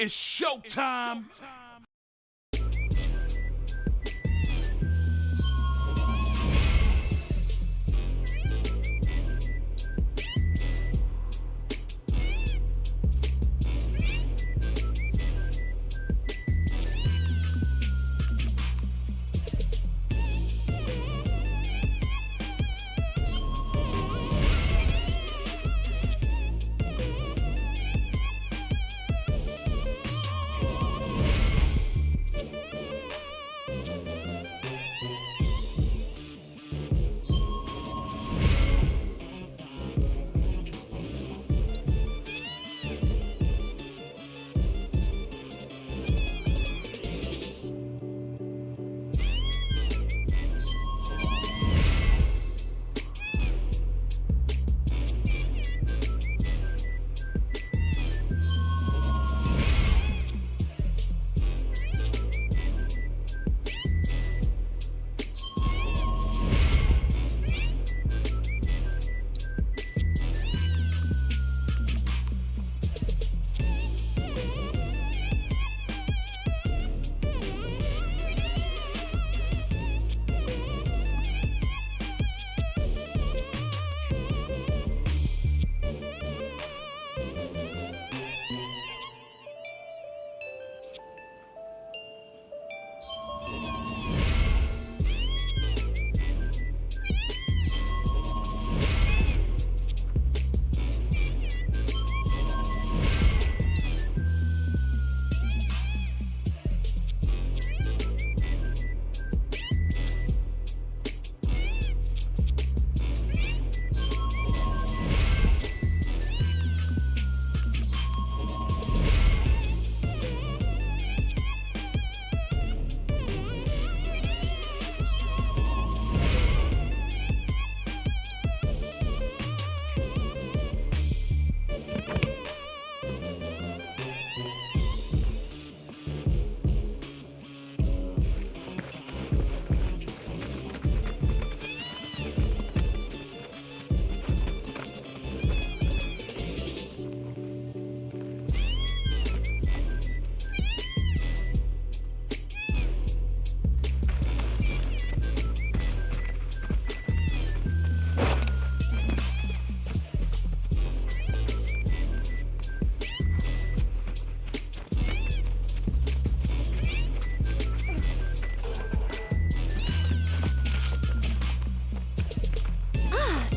It's showtime.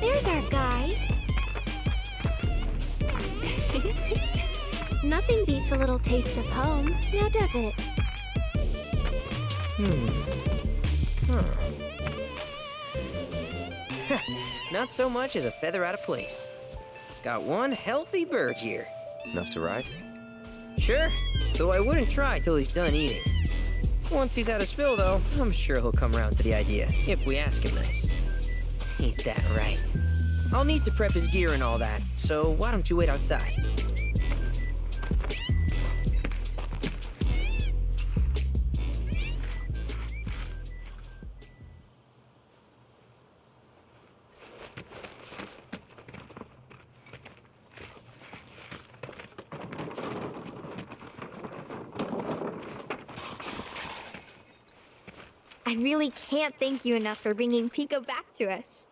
There's our guy. Nothing beats a little taste of home, now does it? Not so much as a feather out of place. Got one healthy bird here. Enough to ride? Sure, though I wouldn't try till he's done eating. Once he's had his fill, though, I'm sure he'll come round to the idea, if we ask him nice. Ain't that right? I'll need to prep his gear and all that, so why don't you wait outside? I really can't thank you enough for bringing Pico back to us.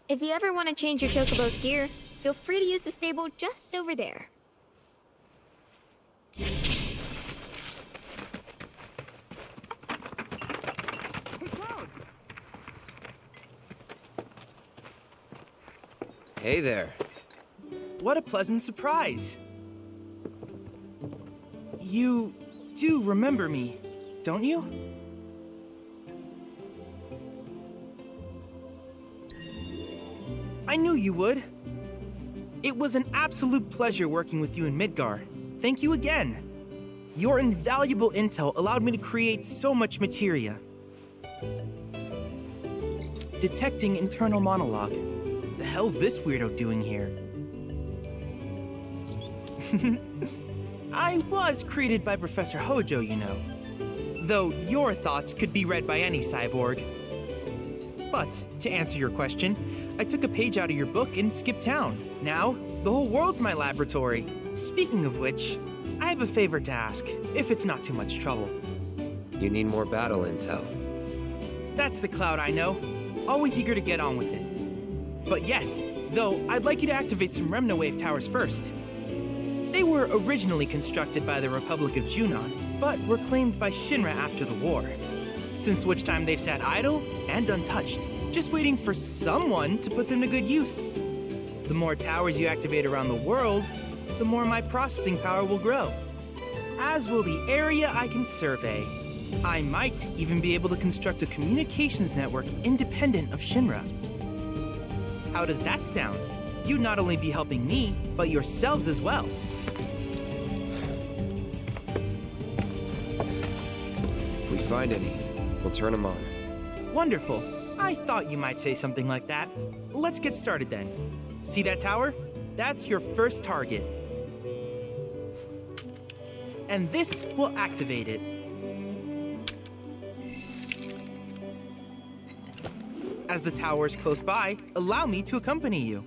If you ever want to change your Chocobo's gear, feel free to use the stable just over there. Hey there. What a pleasant surprise. You do remember me, don't you? I knew you would. It was an absolute pleasure working with you in Midgar. Thank you again. Your invaluable intel allowed me to create so much materia. Detecting internal monologue. The hell's this weirdo doing here? I was created by Professor Hojo, you know. Though your thoughts could be read by any cyborg. But, to answer your question, I took a page out of your book and skipped town. Now, the whole world's my laboratory. Speaking of which, I have a favor to ask, if it's not too much trouble. You need more battle intel. That's the Cloud I know. Always eager to get on with it. But yes, though, I'd like you to activate some Remna Wave towers first. They were originally constructed by the Republic of Junon, but were claimed by Shinra after the war. Since which time they've sat idle and untouched, just waiting for someone to put them to good use. The more towers you activate around the world, the more my processing power will grow. As will the area I can survey. I might even be able to construct a communications network independent of Shinra. How does that sound? You'd not only be helping me, but yourselves as well. If we find any, we'll turn them on. Wonderful. I thought you might say something like that. Let's get started then. See that tower? That's your first target. And this will activate it. As the tower is close by, allow me to accompany you.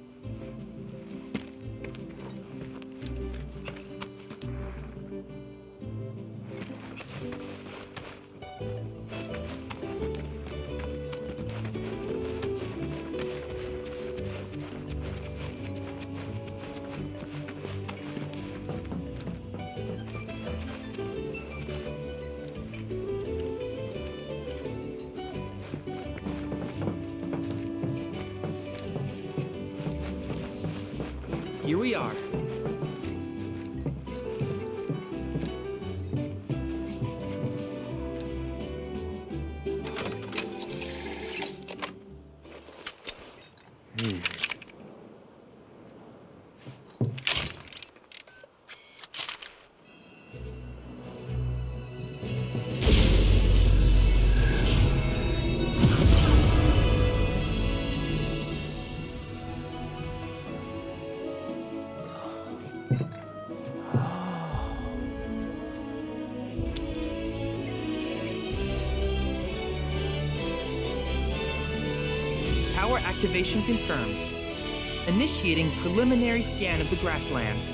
Here we are. Tower activation confirmed. Initiating preliminary scan of the grasslands.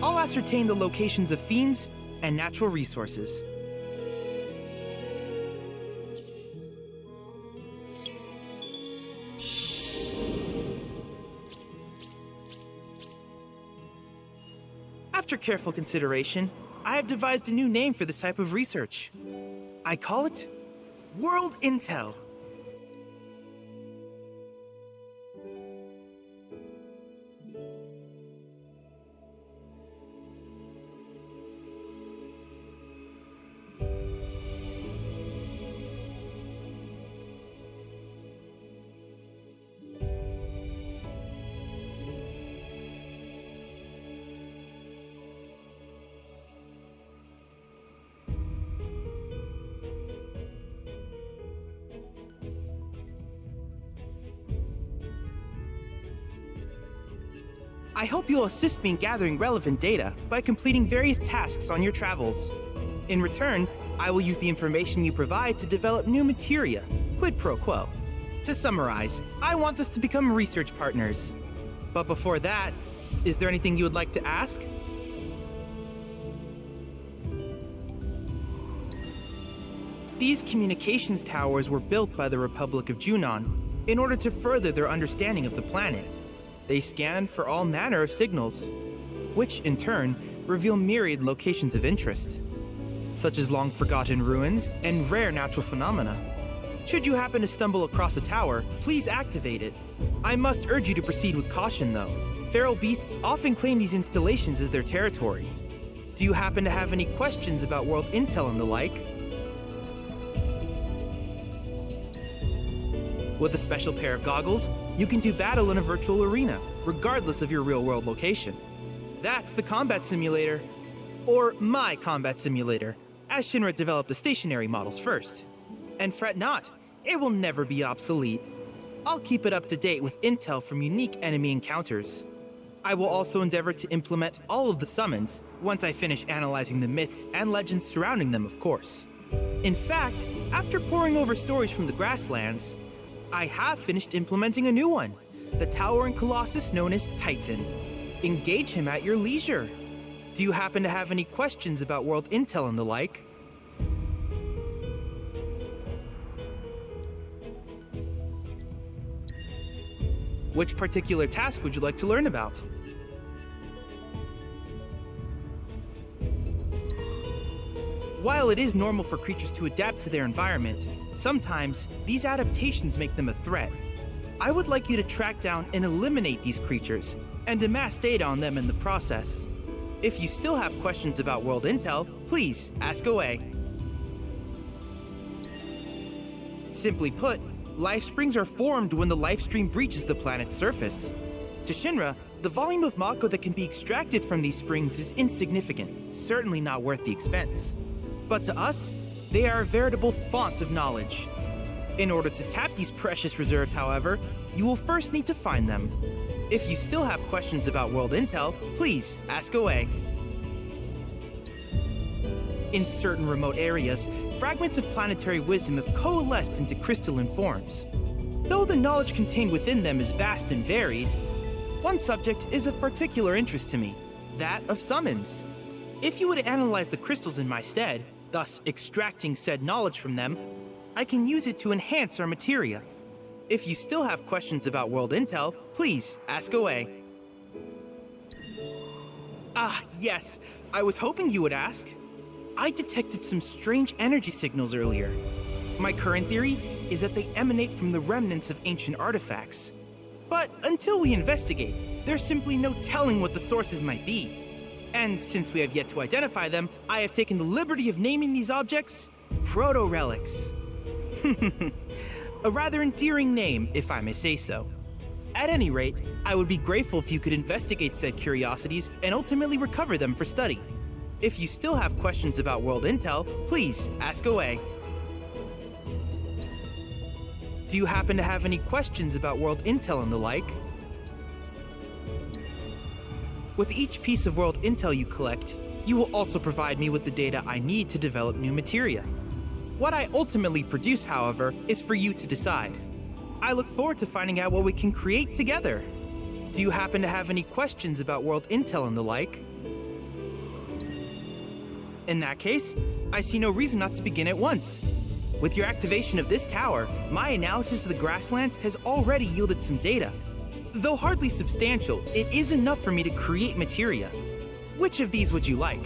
I'll ascertain the locations of fiends and natural resources. After careful consideration, I have devised a new name for this type of research. I call it World Intel. I hope you'll assist me in gathering relevant data by completing various tasks on your travels. In return, I will use the information you provide to develop new materia, quid pro quo. To summarize, I want us to become research partners. But before that, is there anything you would like to ask? These communications towers were built by the Republic of Junon in order to further their understanding of the planet. They scan for all manner of signals, which in turn reveal myriad locations of interest, such as long-forgotten ruins and rare natural phenomena. Should you happen to stumble across a tower, please activate it. I must urge you to proceed with caution, though. Feral beasts often claim these installations as their territory. Do you happen to have any questions about world intel and the like? With a special pair of goggles, you can do battle in a virtual arena, regardless of your real-world location. That's the combat simulator. Or my combat simulator, as Shinra developed the stationary models first. And fret not, it will never be obsolete. I'll keep it up to date with intel from unique enemy encounters. I will also endeavor to implement all of the summons, once I finish analyzing the myths and legends surrounding them, of course. In fact, after poring over stories from the Grasslands, I have finished implementing a new one, the towering colossus known as Titan. Engage him at your leisure. Do you happen to have any questions about world intel and the like? Which particular task would you like to learn about? While it is normal for creatures to adapt to their environment, sometimes these adaptations make them a threat. I would like you to track down and eliminate these creatures, and amass data on them in the process. If you still have questions about world intel, please ask away. Simply put, life springs are formed when the life stream breaches the planet's surface. To Shinra, the volume of Mako that can be extracted from these springs is insignificant, certainly not worth the expense. But to us, they are a veritable font of knowledge. In order to tap these precious reserves, however, you will first need to find them. If you still have questions about world intel, please ask away. In certain remote areas, fragments of planetary wisdom have coalesced into crystalline forms. Though the knowledge contained within them is vast and varied, one subject is of particular interest to me, that of summons. If you would analyze the crystals in my stead, thus extracting said knowledge from them, I can use it to enhance our materia. If you still have questions about world intel, please ask away. Ah, yes, I was hoping you would ask. I detected some strange energy signals earlier. My current theory is that they emanate from the remnants of ancient artifacts. But until we investigate, there's simply no telling what the sources might be. And since we have yet to identify them, I have taken the liberty of naming these objects proto-relics. A rather endearing name, if I may say so. At any rate, I would be grateful if you could investigate said curiosities and ultimately recover them for study. If you still have questions about world intel, please ask away. Do you happen to have any questions about world intel and the like? With each piece of world intel you collect, you will also provide me with the data I need to develop new materia. What I ultimately produce, however, is for you to decide. I look forward to finding out what we can create together. Do you happen to have any questions about world intel and the like? In that case, I see no reason not to begin at once. With your activation of this tower, my analysis of the grasslands has already yielded some data. Though hardly substantial, it is enough for me to create materia. Which of these would you like?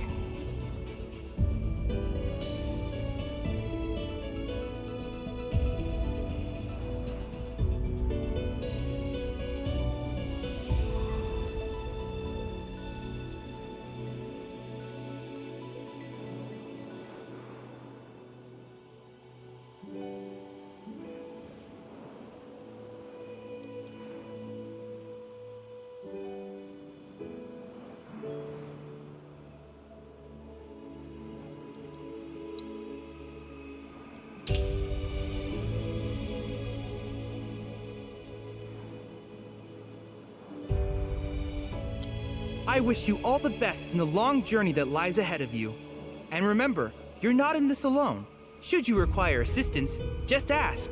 I wish you all the best in the long journey that lies ahead of you. And remember, you're not in this alone. Should you require assistance, just ask.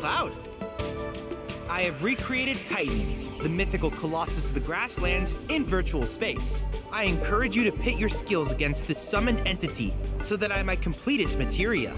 Cloud. I have recreated Titan, the mythical colossus of the grasslands, in virtual space. I encourage you to pit your skills against this summoned entity so that I might complete its materia.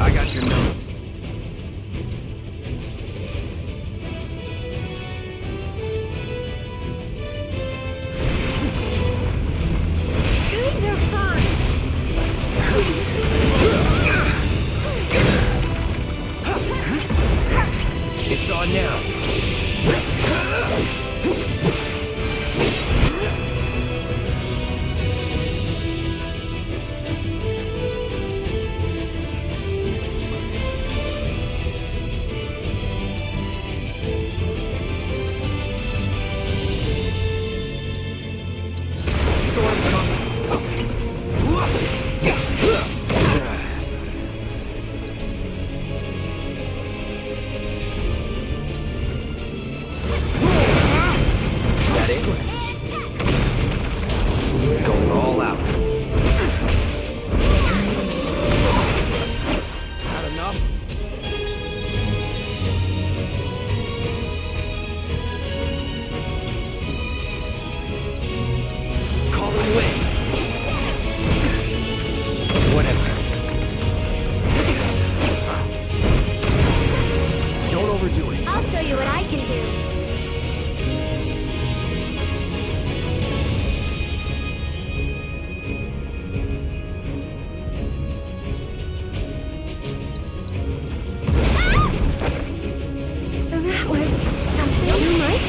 I got your note. These are fun. It's on now. Going all out. Not enough? Call it away. Whatever. Don't overdo it. I'll show you what I can do. That was something too much.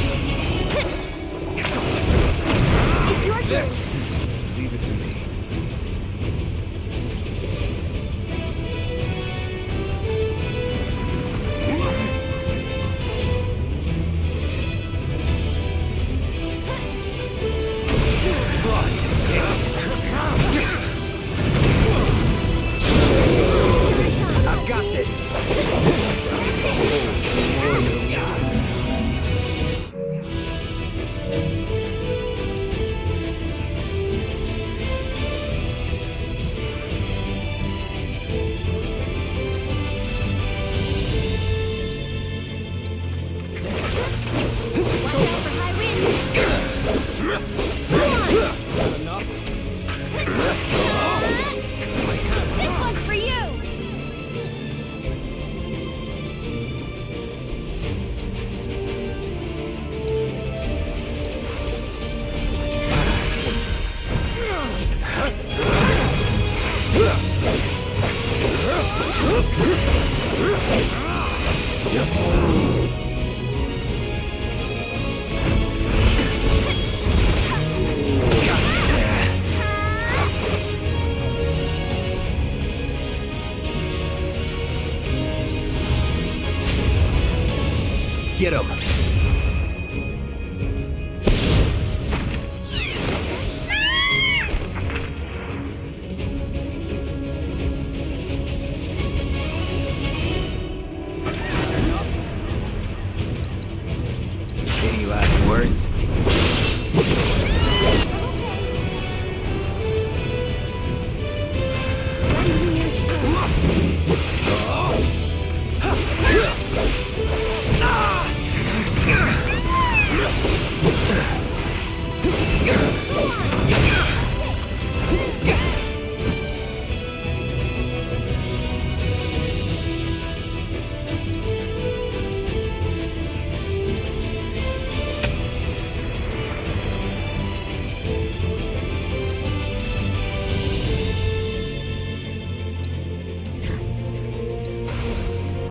It's your turn. Leave it to me. I've got this. Watch out for high winds. Enough? This one's for you. Get him!